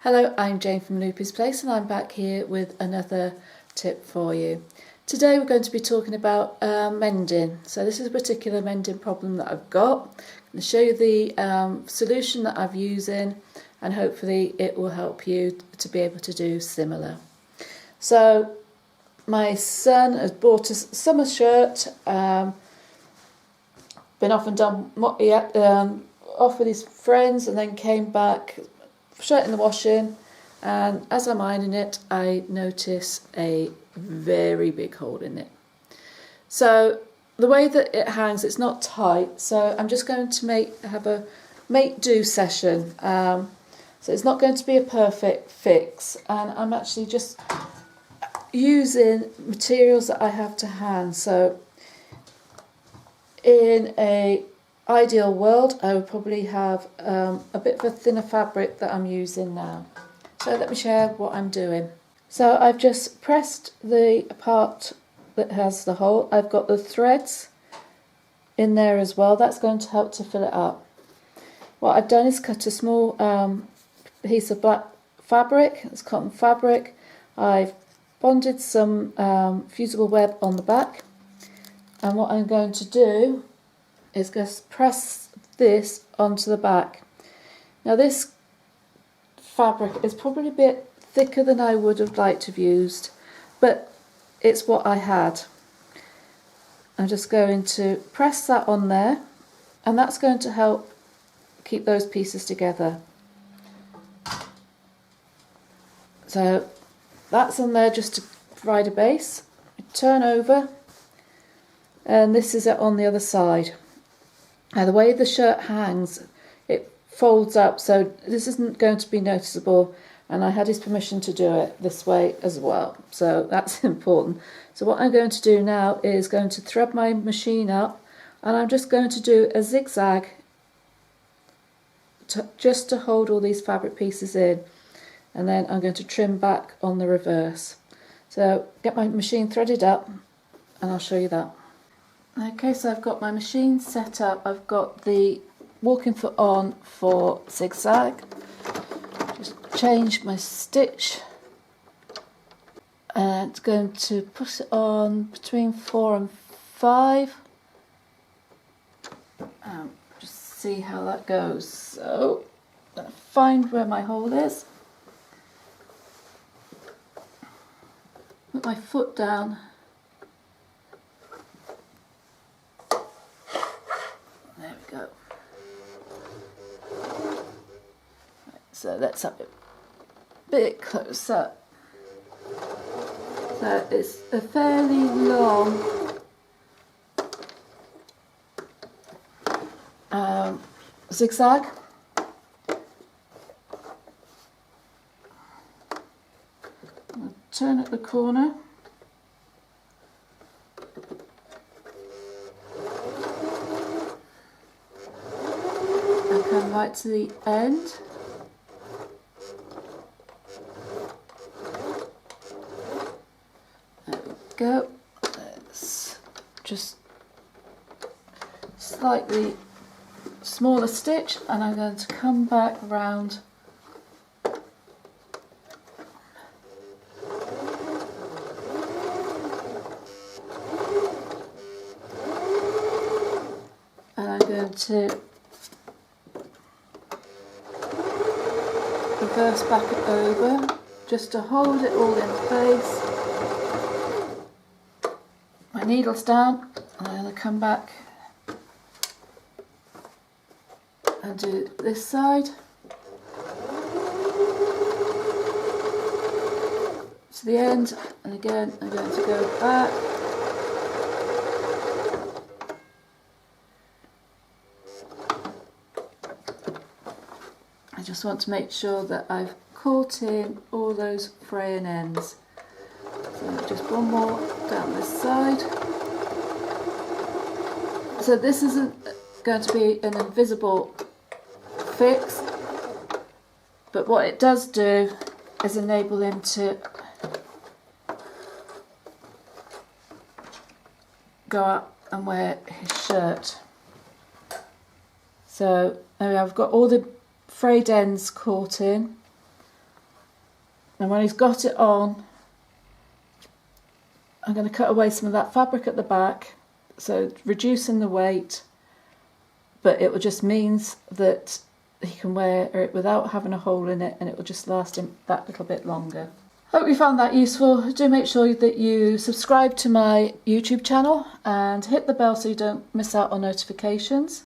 Hello, I'm Jane from Loopy's Place and I'm back here with another tip for you. Today we're going to be talking about mending. So this is a particular mending problem that I've got. I'm going to show you the solution that I'm using and hopefully it will help you to be able to do similar. So my son has bought a summer shirt, been off and done off with his friends and then came back, shirt in the washing, and as I'm ironing it I notice a very big hole in it. So the way that it hangs, it's not tight, so I'm just going to have a make do session. So it's not going to be a perfect fix, and I'm actually just using materials that I have to hand. So in a ideal world I would probably have a bit of a thinner fabric that I'm using now. So let me share what I'm doing. So I've just pressed the part that has the hole. I've got the threads in there as well. That's going to help to fill it up. What I've done is cut a small piece of black fabric, it's cotton fabric. I've bonded some fusible web on the back, and what I'm going to do is just press this onto the back. Now this fabric is probably a bit thicker than I would have liked to have used, but it's what I had. I'm just going to press that on there, and that's going to help keep those pieces together. So that's on there just to provide a base. Turn over, and this is it on the other side. Now the way the shirt hangs, it folds up, so this isn't going to be noticeable, and I had his permission to do it this way as well, so that's important. So what I'm going to do now is going to thread my machine up, and I'm just going to do a zigzag just to hold all these fabric pieces in, and then I'm going to trim back on the reverse. So get my machine threaded up and I'll show you that. Okay, so I've got my machine set up. I've got the walking foot on for zigzag. Just change my stitch and going to put it on between 4 and 5. Just see how that goes. So I'm going to find where my hole is. Put my foot down. There we go. Right, so let's have it a bit closer. So it's a fairly long zigzag. I'll turn at the corner. Come right to the end. There we go. Let's just slightly smaller stitch, and I'm going to come back round and I'm going to reverse back it over just to hold it all in place. My needle's down, and I'm going to come back and do this side. To the end, and again I'm going to go back. I just want to make sure that I've caught in all those fraying ends. So just one more down this side. So this isn't going to be an invisible fix, but what it does do is enable him to go up and wear his shirt. So I've got all the frayed ends caught in. And when he's got it on, I'm going to cut away some of that fabric at the back, so reducing the weight, but it will just means that he can wear it without having a hole in it, and it will just last him that little bit longer. Hope you found that useful. Do make sure that you subscribe to my YouTube channel and hit the bell so you don't miss out on notifications.